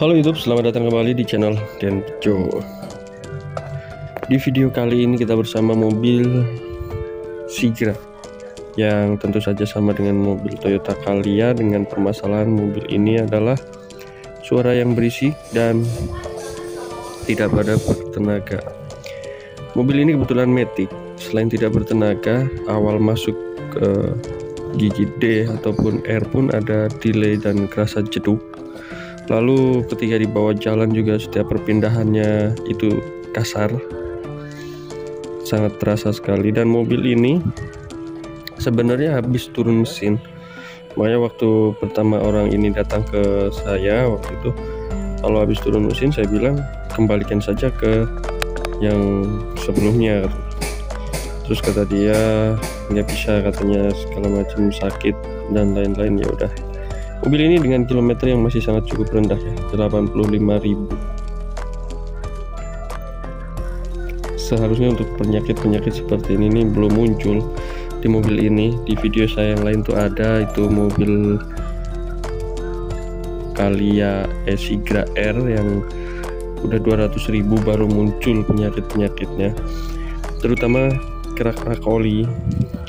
Halo YouTube, selamat datang kembali di channel Denjo. Di video kali ini kita bersama mobil Sigra yang tentu saja sama dengan mobil Toyota Calya, dengan permasalahan mobil ini adalah suara yang berisik dan tidak pada bertenaga. Mobil ini kebetulan matic, selain tidak bertenaga, awal masuk ke gigi D ataupun R pun ada delay dan kerasa jeduk. Lalu ketika dibawa jalan juga setiap perpindahannya itu kasar, sangat terasa sekali. Dan mobil ini sebenarnya habis turun mesin. Makanya waktu pertama orang ini datang ke saya waktu itu, kalau habis turun mesin saya bilang kembalikan saja ke yang sebelumnya. Terus kata dia nggak bisa, katanya segala macam sakit dan lain-lain. Ya udah, mobil ini dengan kilometer yang masih sangat cukup rendah ya, 85.000. Seharusnya untuk penyakit-penyakit seperti ini belum muncul di mobil ini. Di video saya yang lain tuh ada, itu mobil Calya Sigra R yang udah 200.000 baru muncul penyakit-penyakitnya, terutama kerak-kerak oli.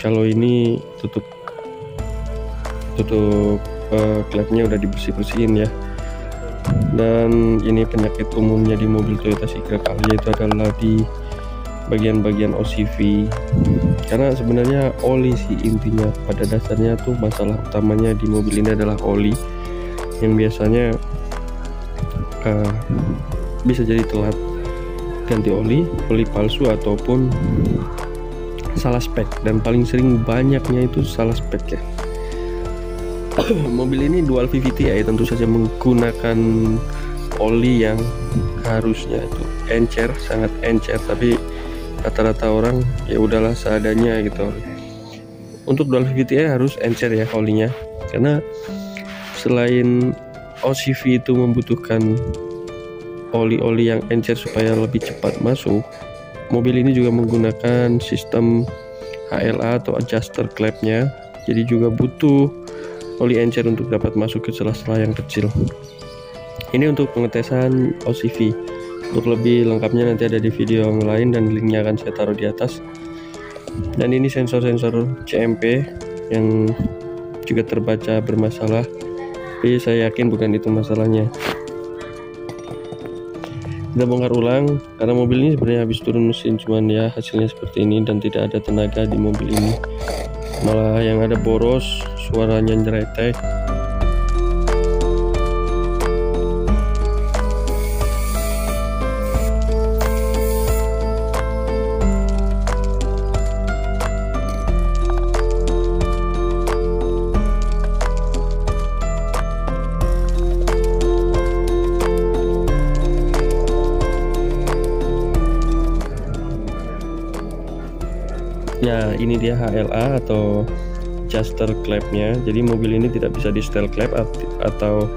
Kalau ini tutup klepnya udah dibersih-bersihin ya. Dan ini penyakit umumnya di mobil Toyota Sigra Calya itu adalah di bagian-bagian OCV, karena sebenarnya oli sih intinya. Pada dasarnya tuh masalah utamanya di mobil ini adalah oli, yang biasanya bisa jadi telat ganti oli palsu ataupun salah spek, dan paling sering banyaknya itu salah spek ya. Mobil ini dual VVT ya, tentu saja menggunakan oli yang harusnya itu encer, sangat encer, tapi rata-rata orang ya udahlah seadanya gitu. Untuk dual VVT harus encer ya olinya, karena selain OCV itu membutuhkan oli-oli yang encer supaya lebih cepat masuk, mobil ini juga menggunakan sistem HLA atau adjuster clamp-nya, jadi juga butuh oli encer untuk dapat masuk ke celah-celah yang kecil. Ini untuk pengetesan OCV. Untuk lebih lengkapnya nanti ada di video yang lain dan linknya akan saya taruh di atas. Dan ini sensor-sensor CMP yang juga terbaca bermasalah, tapi saya yakin bukan itu masalahnya. Kita bongkar ulang karena mobil ini sebenarnya habis turun mesin, cuman ya hasilnya seperti ini dan tidak ada tenaga di mobil ini. Malah yang ada boros, suaranya nyeretek. Ya, ini dia HLA atau adjuster clamp-nya. Jadi mobil ini tidak bisa di setel clamp, atau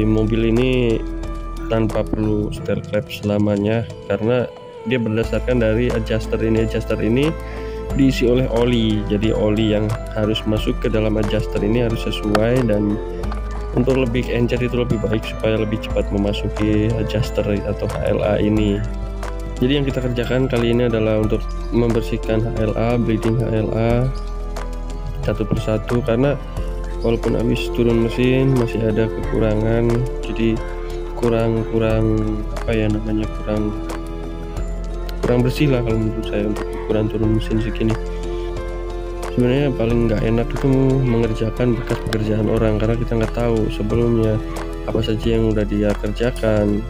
mobil ini tanpa perlu setel clamp selamanya, karena dia berdasarkan dari adjuster ini. Adjuster ini diisi oleh oli, jadi oli yang harus masuk ke dalam adjuster ini harus sesuai, dan untuk lebih encer itu lebih baik supaya lebih cepat memasuki adjuster atau HLA ini. Jadi yang kita kerjakan kali ini adalah untuk membersihkan HLA, bleeding HLA satu persatu, karena walaupun habis turun mesin masih ada kekurangan. Jadi kurang apa ya namanya, kurang bersih lah kalau menurut saya untuk ukuran turun mesin segini. Sebenarnya paling nggak enak itu mengerjakan bekas pekerjaan orang, karena kita nggak tahu sebelumnya apa saja yang udah dia kerjakan,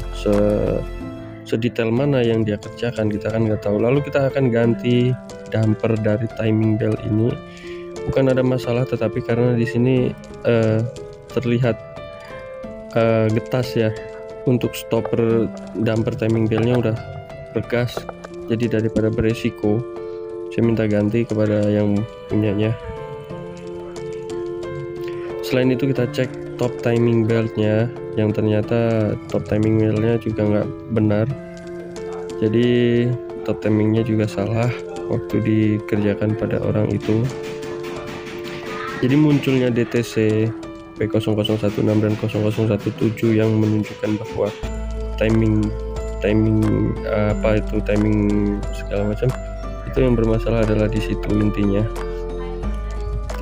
sedetail mana yang dia kerjakan, kita kan nggak tahu. Lalu kita akan ganti damper dari timing belt ini. Bukan ada masalah, tetapi karena di sini terlihat getas ya, untuk stopper damper timing beltnya udah bergas. Jadi daripada beresiko, saya minta ganti kepada yang punyanya. Selain itu kita cek top timing beltnya, yang ternyata top timing beltnya juga nggak benar. Jadi top timingnya juga salah waktu dikerjakan pada orang itu. Jadi munculnya DTC RP0016 dan 0017 yang menunjukkan bahwa timing segala macam itu yang bermasalah adalah di situ intinya.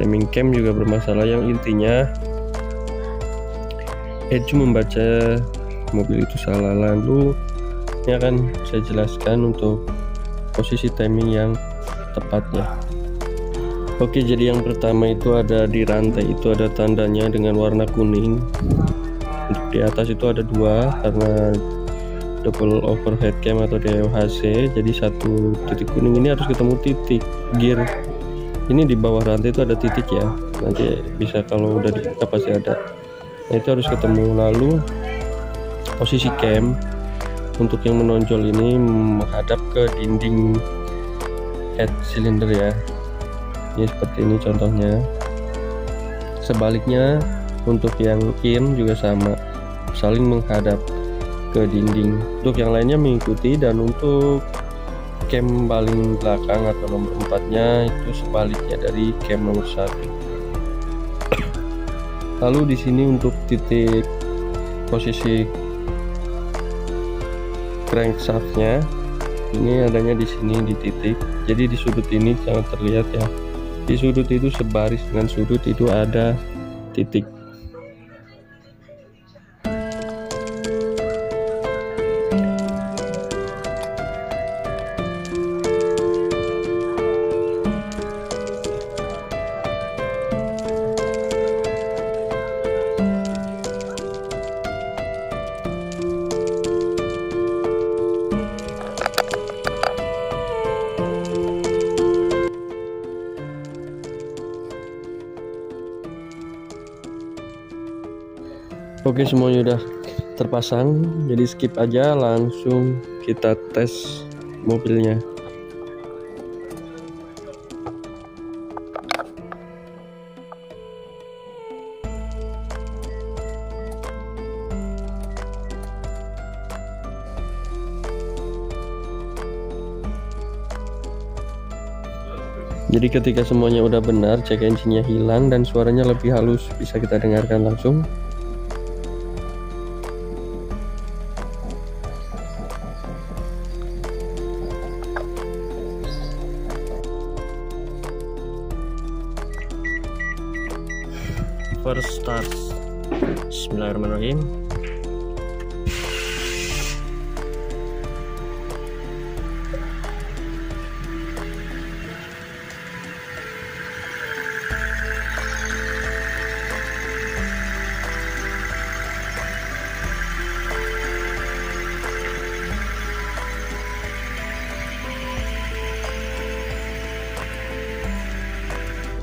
Timing cam juga bermasalah, yang intinya Eju membaca mobil itu salah. Lalu ini akan saya jelaskan untuk posisi timing yang tepatnya. Oke, jadi yang pertama itu ada di rantai itu ada tandanya dengan warna kuning. Untuk di atas itu ada dua karena double overhead cam atau DOHC, jadi satu titik kuning ini harus ketemu titik gear. Ini di bawah rantai itu ada titik ya, nanti bisa kalau udah dibuka pasti ada. Nah, itu harus ketemu. Lalu posisi cam untuk yang menonjol ini menghadap ke dinding head cylinder ya. Ini seperti ini contohnya. Sebaliknya untuk yang in juga sama, saling menghadap ke dinding. Untuk yang lainnya mengikuti, dan untuk cam paling belakang atau nomor 4-nya itu sebaliknya dari cam nomor 1. Lalu di sini untuk titik posisi crankshaftnya ini adanya di sini di titik. Jadi di sudut ini sangat terlihat ya. Di sudut itu sebaris dengan sudut itu ada titik. Oke, semuanya udah terpasang, jadi skip aja, langsung kita tes mobilnya. Jadi ketika semuanya udah benar, check engine-nya hilang dan suaranya lebih halus, bisa kita dengarkan langsung. First start. Bismillahirrahmanirrahim.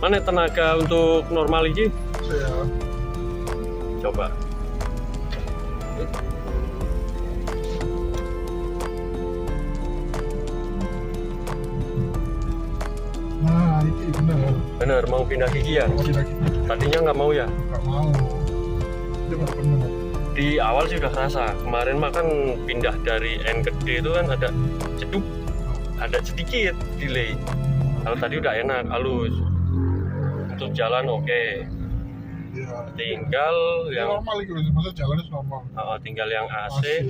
Mana tenaga untuk normal ini? Ya. Coba. Nah, itu benar. Bener, mau pindah gigi ya? Tadinya nggak mau ya? Nggak mau. Itu benar. Di awal sih udah kerasa. Kemarin mah kan pindah dari N ke D itu kan ada ceduk, ada sedikit delay. Kalau tadi udah enak, halus. Untuk jalan oke. Ya. Tinggal yang normal itu, maksudnya jalannya normal. tinggal yang AC.